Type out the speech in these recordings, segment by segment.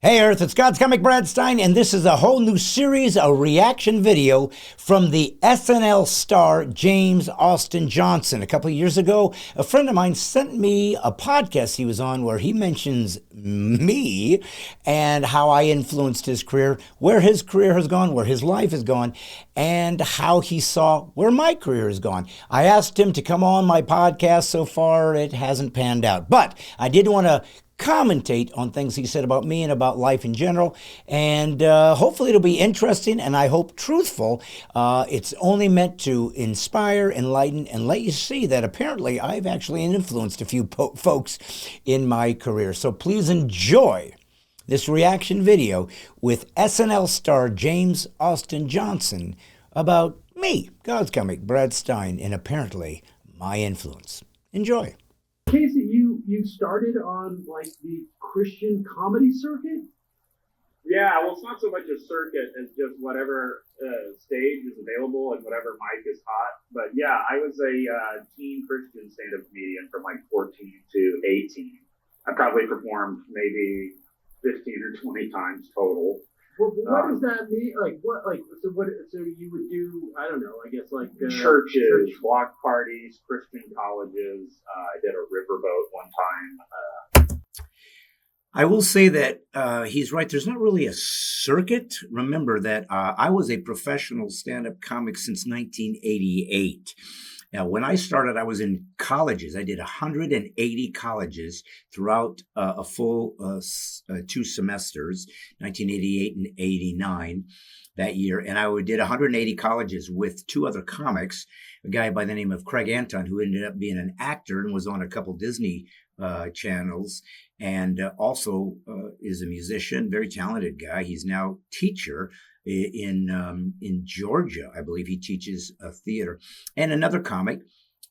Hey Earth, it's God's Comic Brad Stine, and this is a whole new series, a reaction video from the SNL star James Austin Johnson. A couple of years ago, a friend of mine sent me a podcast he was on where he mentions me and how I influenced his career, where his career has gone, where his life has gone, and how he saw where my career has gone. I asked him to come on my podcast. So far, it hasn't panned out, but I did want to commentate on things he said about me and about life in general, and hopefully it'll be interesting and I hope truthful. It's only meant to inspire, enlighten, and let you see that apparently I've actually influenced a few folks in my career. So please enjoy this reaction video with SNL star James Austin Johnson about me, God's Comic Brad Stine, and apparently my influence. Enjoy. Casey, you started on like the Christian comedy circuit? Yeah, well, it's not so much a circuit as just whatever stage is available and whatever mic is hot. But yeah, I was a teen Christian stand-up comedian from like 14 to 18. I probably performed maybe 15 or 20 times total. Well, what does that mean? Like what? Like so? What? So you would do? I don't know. I guess like churches, block parties, Christian colleges. I did a riverboat one time. I will say that he's right. There's not really a circuit. Remember that I was a professional stand-up comic since 1988. Now, when I started, I was in colleges. I did 180 colleges throughout a full 2 semesters, 1988 and 89 that year. And I did 180 colleges with 2 other comics, a guy by the name of Craig Anton, who ended up being an actor and was on a couple Disney channels, and also is a musician, very talented guy. He's now teacher in Georgia. I believe he teaches theater. And another comic,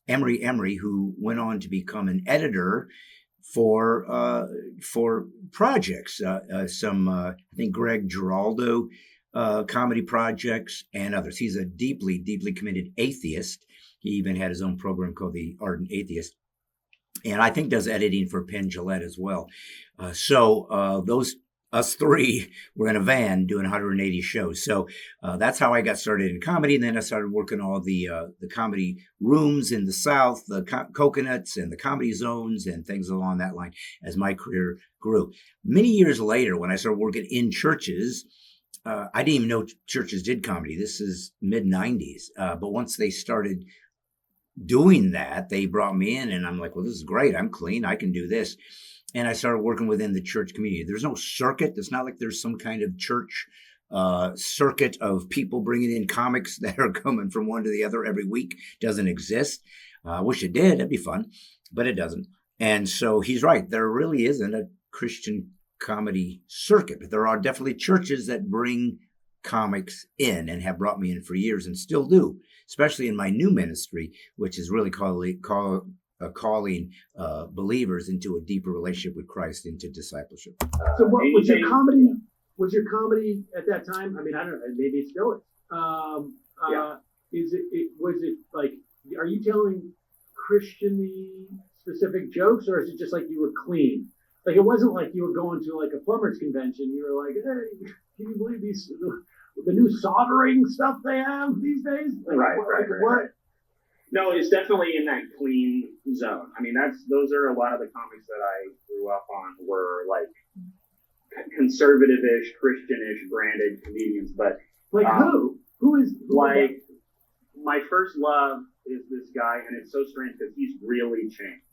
Emery, who went on to become an editor for projects, some I think Greg Giraldo comedy projects and others. He's a deeply committed atheist. He even had his own program called The Ardent Atheist. And I think does editing for Penn Jillette as well. So us 3 were in a van doing 180 shows. So that's how I got started in comedy. And then I started working all the comedy rooms in the South, the Coconuts and the Comedy Zones and things along that line as my career grew. Many years later, when I started working in churches, I didn't even know churches did comedy. This is mid-90s. But once they started doing that, they brought me in and I'm like, well, this is great. I'm clean. I can do this. And I started working within the church community. There's no circuit. It's not like there's some kind of church circuit of people bringing in comics that are coming from one to the other every week. Doesn't exist. I wish it did. That'd be fun, but it doesn't. And so he's right. There really isn't a Christian comedy circuit, but there are definitely churches that bring comics in and have brought me in for years and still do, especially in my new ministry, which is really calling believers into a deeper relationship with Christ, into discipleship. So what was your comedy? Was your comedy at that time? I mean, I don't know. Maybe it still is. Yeah. Was it like? Are you telling Christian-y specific jokes, or is it just like you were clean? Like it wasn't like you were going to like a plumbers convention. You were like, hey, can you believe the new soldering stuff they have these days? Like, right. No, it's definitely in that clean zone. I mean, those are a lot of the comics that I grew up on were like conservative-ish, Christian-ish branded comedians. But like who is like my first love is this guy, and it's so strange because he's really changed,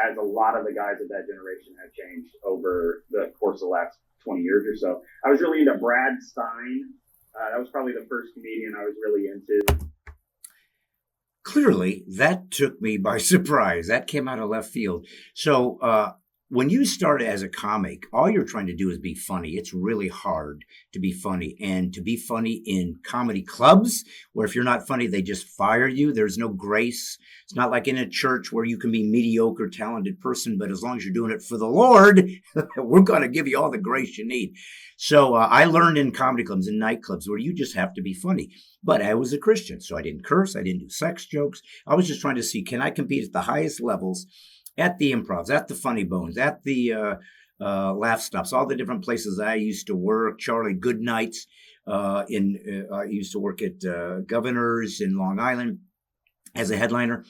as a lot of the guys of that generation have changed over the course of the last 20 years or so. I was really into Brad Stine. That was probably the first comedian I was really into. Clearly, that took me by surprise. That came out of left field. So when you start as a comic, all you're trying to do is be funny. It's really hard to be funny. And to be funny in comedy clubs, where if you're not funny, they just fire you. There's no grace. It's not like in a church where you can be mediocre, talented person, but as long as you're doing it for the Lord, we're going to give you all the grace you need. So I learned in comedy clubs and nightclubs where you just have to be funny. But I was a Christian, so I didn't curse. I didn't do sex jokes. I was just trying to see, can I compete at the highest levels, at the improvs, at the funny bones, at the laugh stops, all the different places I used to work. Charlie Goodnight's I used to work at Governor's in Long Island as a headliner.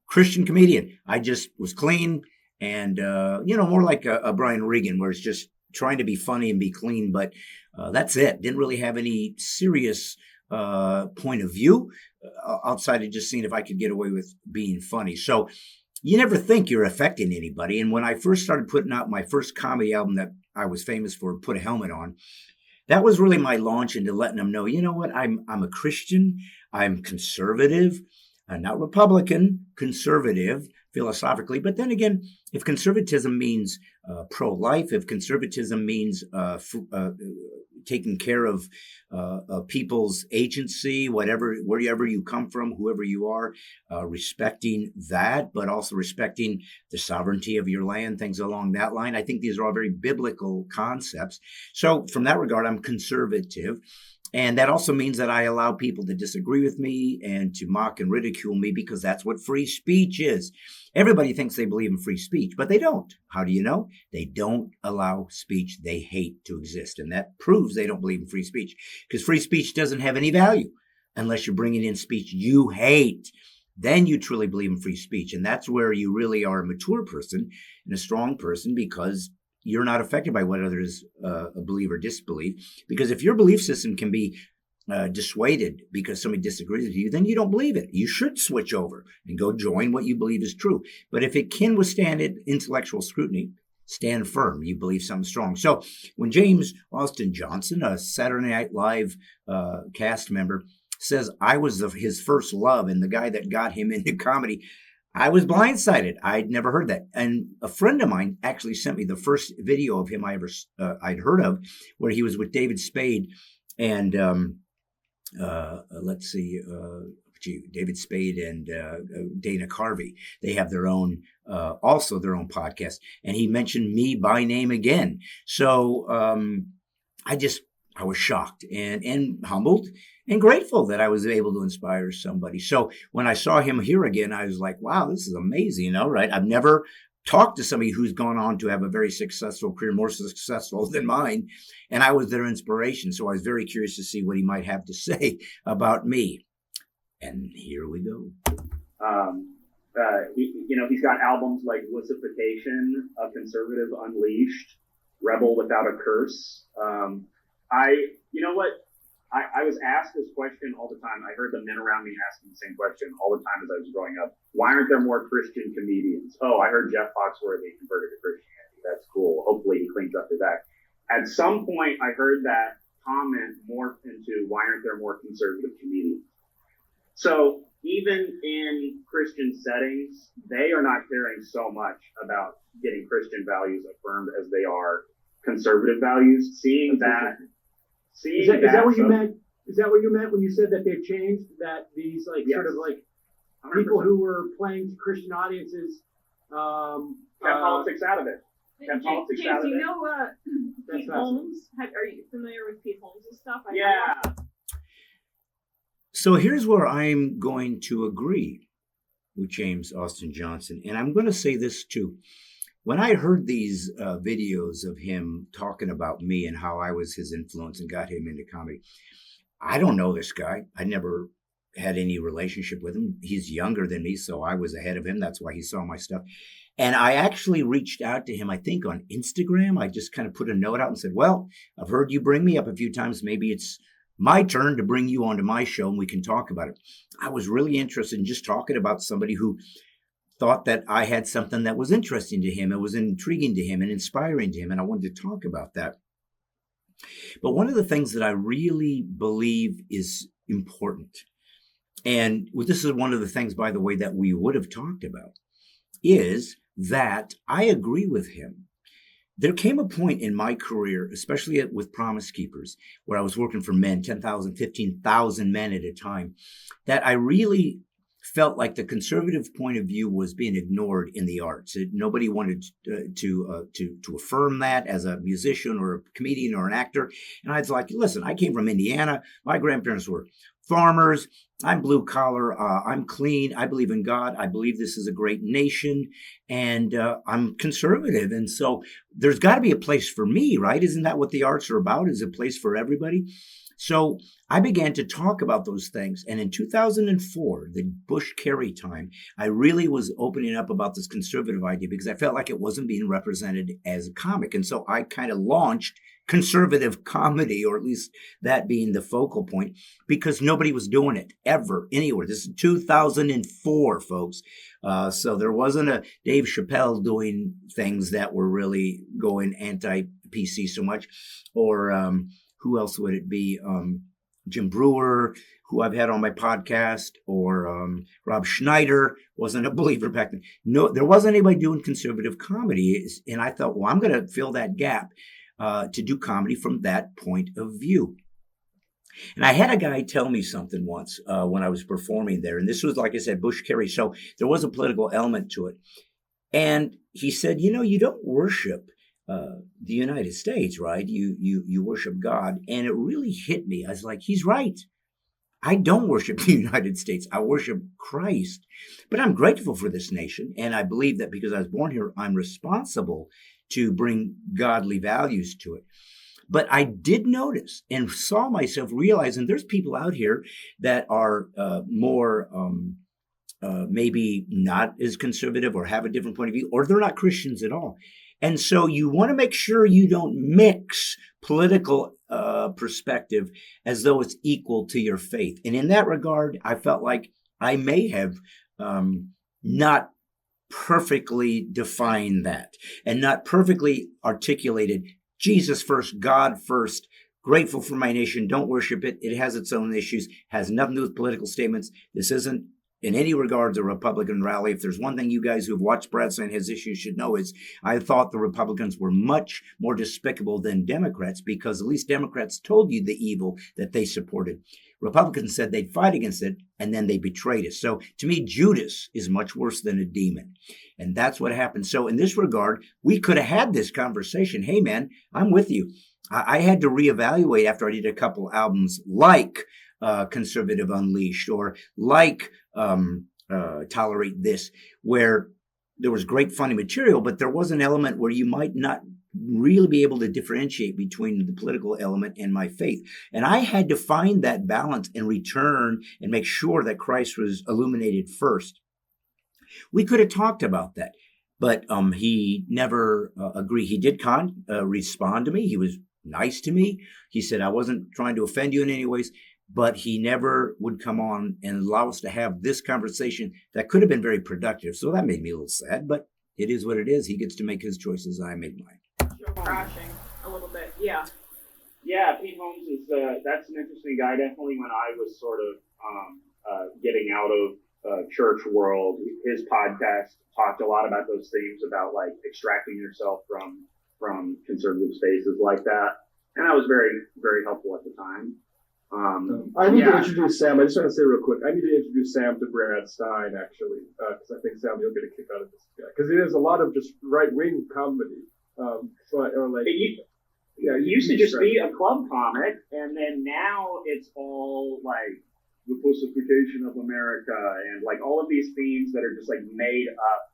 Christian comedian. I just was clean and, more like a Brian Regan, where it's just trying to be funny and be clean, but that's it. Didn't really have any serious point of view outside of just seeing if I could get away with being funny. So you never think you're affecting anybody. And when I first started putting out my first comedy album that I was famous for, Put a Helmet On, that was really my launch into letting them know, you know what, I'm a Christian, I'm conservative, not Republican, conservative philosophically. But then again, if conservatism means pro-life, if conservatism means taking care of people's agency, wherever you come from, whoever you are, respecting that, but also respecting the sovereignty of your land, things along that line. I think these are all very biblical concepts. So from that regard, I'm conservative. And that also means that I allow people to disagree with me and to mock and ridicule me, because that's what free speech is. Everybody thinks they believe in free speech, but they don't. How do you know? They don't allow speech they hate to exist. And that proves they don't believe in free speech, because free speech doesn't have any value unless you're bringing in speech you hate. Then you truly believe in free speech. And that's where you really are a mature person and a strong person, because you're not affected by what others believe or disbelieve. Because if your belief system can be dissuaded because somebody disagrees with you, then you don't believe it. You should switch over and go join what you believe is true. But if it can withstand intellectual scrutiny, stand firm. You believe something strong. So when James Austin Johnson, a Saturday Night Live cast member, says I was his first love and the guy that got him into comedy, I was blindsided. I'd never heard that. And a friend of mine actually sent me the first video of him I'd heard of, where he was with David Spade and David Spade and Dana Carvey. They have their own podcast. And he mentioned me by name again. So I was shocked and humbled and grateful that I was able to inspire somebody. So when I saw him here again, I was like, wow, this is amazing. Right? I've never talked to somebody who's gone on to have a very successful career, more successful than mine. And I was their inspiration. So I was very curious to see what he might have to say about me. And here we go. He's got albums like Wussification, A Conservative Unleashed, Rebel Without a Curse. I was asked this question all the time. I heard the men around me asking the same question all the time as I was growing up. Why aren't there more Christian comedians? Oh, I heard Jeff Foxworthy converted to Christianity. That's cool. Hopefully he cleans up to that. At some point, I heard that comment morph into, why aren't there more conservative comedians? So even in Christian settings, they are not caring so much about getting Christian values affirmed as they are conservative values. Is that what you meant? Is that what you meant when you said that they've changed? That these sort of 100%. People who were playing to Christian audiences kept politics out of it. James, do you know Pete Holmes? Are you familiar with Pete Holmes' stuff? Yeah. So here's where I'm going to agree with James Austin Johnson, and I'm going to say this too. When I heard these videos of him talking about me and how I was his influence and got him into comedy, I don't know this guy. I never had any relationship with him. He's younger than me, so I was ahead of him. That's why he saw my stuff. And I actually reached out to him, I think on Instagram. I just kind of put a note out and said, well, I've heard you bring me up a few times. Maybe it's my turn to bring you onto my show and we can talk about it. I was really interested in just talking about somebody who thought that I had something that was interesting to him. It was intriguing to him and inspiring to him. And I wanted to talk about that. But one of the things that I really believe is important, and this is one of the things, by the way, that we would have talked about, is that I agree with him. There came a point in my career, especially with Promise Keepers, where I was working for men, 10,000, 15,000 men at a time, that I really felt like the conservative point of view was being ignored in the arts. Nobody wanted to affirm that as a musician or a comedian or an actor. And I was like, listen, I came from Indiana. My grandparents were farmers. I'm blue collar. I'm clean. I believe in God. I believe this is a great nation, and I'm conservative. And so there's got to be a place for me, right? Isn't that what the arts are about? Is a place for everybody? So I began to talk about those things. And in 2004, the Bush-Kerry time, I really was opening up about this conservative idea because I felt like it wasn't being represented as a comic. And so I kind of launched conservative comedy, or at least that being the focal point, because nobody was doing it ever, anywhere. This is 2004, folks. So there wasn't a Dave Chappelle doing things that were really going anti-PC so much, or who else would it be? Jim Brewer, who I've had on my podcast, or Rob Schneider, wasn't a believer back then. No, there wasn't anybody doing conservative comedy. And I thought, well, I'm going to fill that gap to do comedy from that point of view. And I had a guy tell me something once when I was performing there. And this was, like I said, Bush-Kerry. So there was a political element to it. And he said, you don't worship the United States, right? You worship God. And it really hit me. I was like, he's right. I don't worship the United States. I worship Christ. But I'm grateful for this nation. And I believe that because I was born here, I'm responsible to bring godly values to it. But I did notice and saw myself realizing there's people out here that are more maybe not as conservative or have a different point of view, or they're not Christians at all. And so you want to make sure you don't mix political perspective as though it's equal to your faith. And in that regard, I felt like I may have not perfectly defined that and not perfectly articulated Jesus first, God first, grateful for my nation, don't worship it. It has its own issues, has nothing to do with political statements. This isn't in any regards a Republican rally. If there's one thing you guys who have watched Brad Stine his issues should know is I thought the Republicans were much more despicable than Democrats, because at least Democrats told you the evil that they supported. Republicans said they'd fight against it, and then they betrayed us. So to me, Judas is much worse than a demon. And that's what happened. So in this regard, we could have had this conversation. Hey, man, I'm with you. I had to reevaluate after I did a couple albums like Conservative Unleashed, or like Tolerate This, where there was great funny material, but there was an element where you might not really be able to differentiate between the political element and my faith. And I had to find that balance and return and make sure that Christ was illuminated first. We could have talked about that, but he never agreed. He did respond to me. He was nice to me. He said, I wasn't trying to offend you in any ways, but he never would come on and allow us to have this conversation that could have been very productive. So that made me a little sad, but it is what it is. He gets to make his choices. I made mine. You're crashing a little bit. Yeah. Yeah, Pete Holmes is that's an interesting guy. Definitely when I was sort of getting out of church world, his podcast talked a lot about those themes about like extracting yourself from conservative spaces like that, and that was very, very helpful at the time. I need to introduce Sam. I just want to say real quick, I need to introduce Sam to Brad Stine, actually, because I think, Sam, you'll get a kick out of this guy. Because it is a lot of just right-wing comedy. It used to just be a club comic, and then now it's all like the pussification of America and like all of these themes that are just like made up.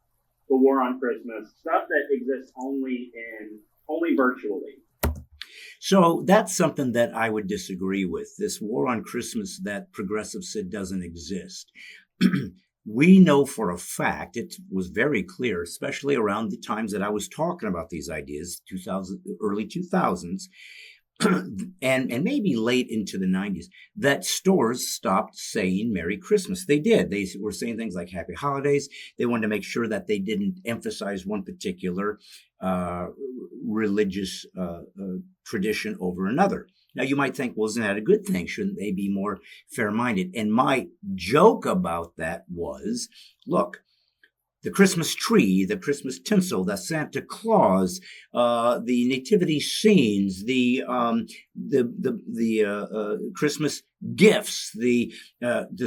The war on Christmas, stuff that exists only virtually. So that's something that I would disagree with. This war on Christmas that progressives said doesn't exist. We know for a fact, it was very clear, especially around the times that I was talking about these ideas, early 2000s, and maybe late into the 90s, that stores stopped saying Merry Christmas. They did. They were saying things like Happy Holidays. They wanted to make sure that they didn't emphasize one particular religious tradition over another. Now, you might think, well, isn't that a good thing? Shouldn't they be more fair-minded? And my joke about that was, look, the Christmas tree, the Christmas tinsel, the Santa Claus, the nativity scenes, the Christmas gifts, the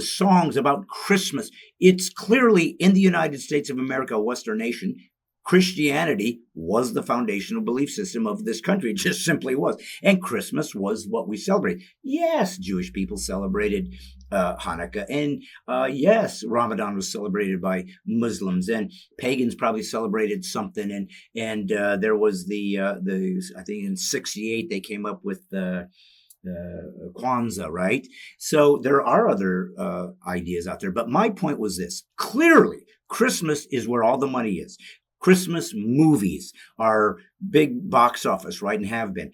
songs about Christmas. It's clearly in the United States of America, a Western nation, Christianity was the foundational belief system of this country. It just simply was. And Christmas was what we celebrate. Yes, Jewish people celebrated Hanukkah. And yes, Ramadan was celebrated by Muslims. And pagans probably celebrated something. And there was the I think in 68 they came up with the Kwanzaa, right? So there are other ideas out there. But my point was this. Clearly, Christmas is where all the money is. Christmas movies are big box office, right, and have been.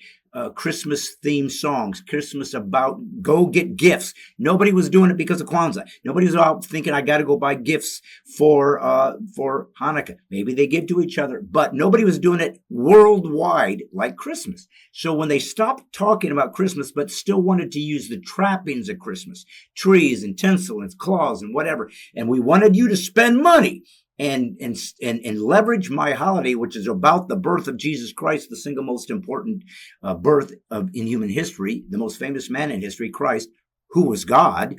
Christmas themed songs, Christmas about go get gifts. Nobody was doing it because of Kwanzaa. Nobody was out thinking I got to go buy gifts for Hanukkah. Maybe they give to each other, but nobody was doing it worldwide like Christmas. So when they stopped talking about Christmas, but still wanted to use the trappings of Christmas, trees and tinsel and claws and whatever, and we wanted you to spend money and leverage my holiday, which is about the birth of Jesus Christ, the single most important birth in human history, the most famous man in history, Christ, who was God.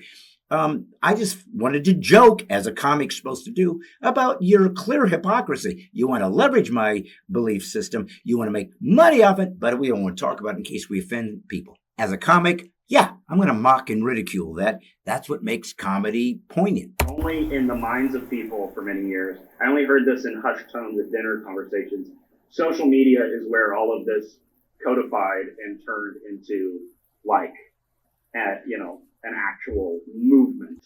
I just wanted to joke, as a comic's supposed to do, about your clear hypocrisy. You want to leverage my belief system, you want to make money off it, but we don't want to talk about it in case we offend people. As a comic, yeah, I'm going to mock and ridicule that. That's what makes comedy poignant. Only in the minds of people for many years. I only heard this in hushed tones at dinner conversations. Social media is where all of this codified and turned into an actual movement.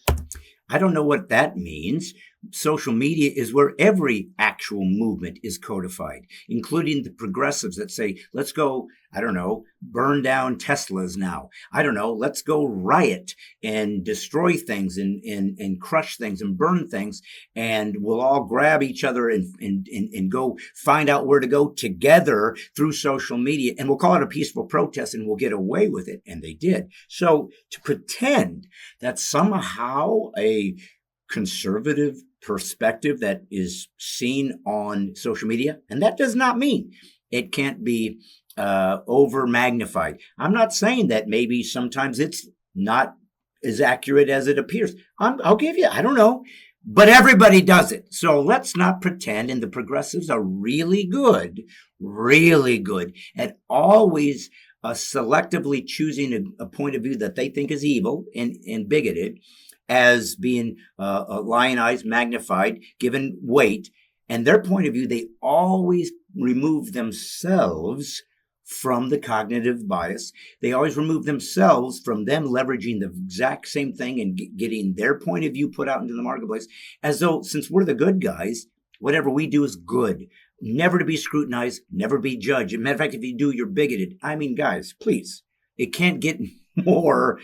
I don't know what that means. Social media is where every actual movement is codified, including the progressives that say, let's go, I don't know, burn down Teslas now. I don't know, let's go riot and destroy things and crush things and burn things. And we'll all grab each other and go find out where to go together through social media. And we'll call it a peaceful protest and we'll get away with it. And they did. So to pretend that somehow a conservative perspective that is seen on social media, and that does not mean it can't be over magnified. I'm not saying that maybe sometimes it's not as accurate as it appears. I'll give you, I don't know, but everybody does it. So let's not pretend. And the progressives are really good at always selectively choosing a point of view that they think is evil and bigoted as being lionized, magnified, given weight. And their point of view, they always remove themselves from the cognitive bias. They always remove themselves from them leveraging the exact same thing and getting their point of view put out into the marketplace, as though since we're the good guys, whatever we do is good. Never to be scrutinized, never be judged. As a matter of fact, if you do, you're bigoted. I mean, guys, please, it can't get more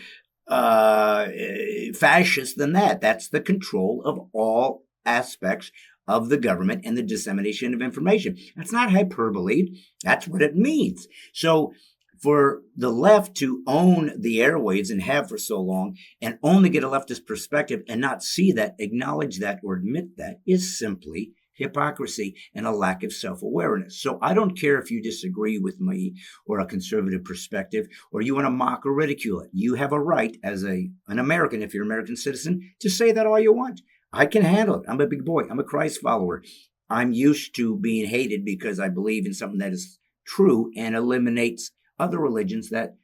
fascist than that. That's the control of all aspects of the government and the dissemination of information. That's not hyperbole. That's what it means. So for the left to own the airwaves and have for so long and only get a leftist perspective and not see that, acknowledge that, or admit that is simply hypocrisy and a lack of self-awareness. So I don't care if you disagree with me or a conservative perspective, or you want to mock or ridicule it. You have a right as an American, if you're an American citizen, to say that all you want. I can handle it. I'm a big boy. I'm a Christ follower. I'm used to being hated because I believe in something that is true and eliminates other religions that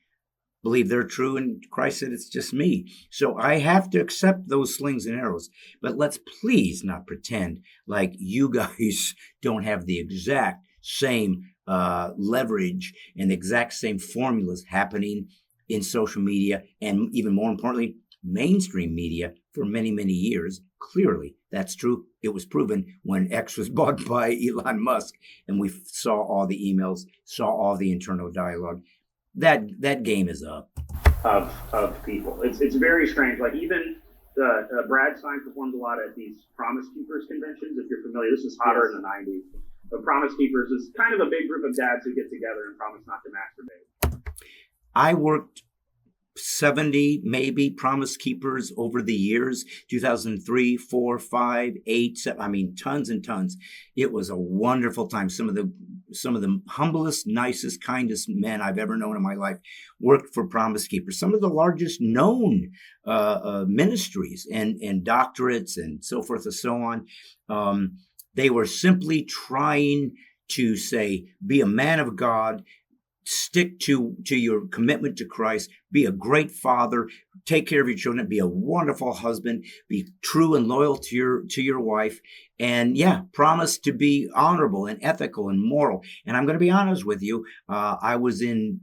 believe they're true, and Christ said it's just me. So I have to accept those slings and arrows. But let's please not pretend like you guys don't have the exact same leverage and the exact same formulas happening in social media, and even more importantly, mainstream media for many, many years. Clearly, that's true. It was proven when X was bought by Elon Musk, and we saw all the emails, saw all the internal dialogue. That game is up. Of people. It's very strange. Like even Brad Stine performs a lot at these Promise Keepers conventions. If you're familiar, this is hotter in the 90s. But Promise Keepers is kind of a big group of dads who get together and promise not to masturbate. I worked 70 maybe Promise Keepers over the years, 2003, 4, 5, 8, 7, I mean tons and tons. It was a wonderful time. Some of the humblest, nicest, kindest men I've ever known in my life worked for Promise Keepers. Some of the largest known ministries and doctorates and so forth and so on. They were simply trying to say, be a man of God, stick to your commitment to Christ, be a great father, take care of your children, be a wonderful husband, be true and loyal to your wife, and promise to be honorable and ethical and moral. And I'm going to be honest with you, I was in,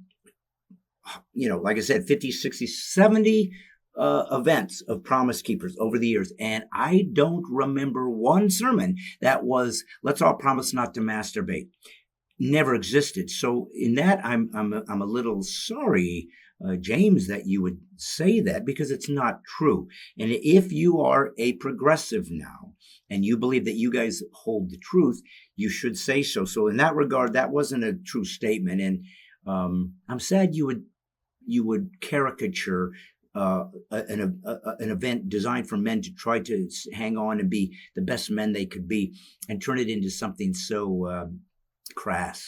like I said, 50, 60, 70 events of Promise Keepers over the years, and I don't remember one sermon that was, let's all promise not to masturbate. Never existed. So in that, I'm a little sorry, James, that you would say that, because it's not true. And if you are a progressive now and you believe that you guys hold the truth, you should say so. So in that regard, that wasn't a true statement. And I'm sad you would caricature an event designed for men to try to hang on and be the best men they could be, and turn it into something so crass.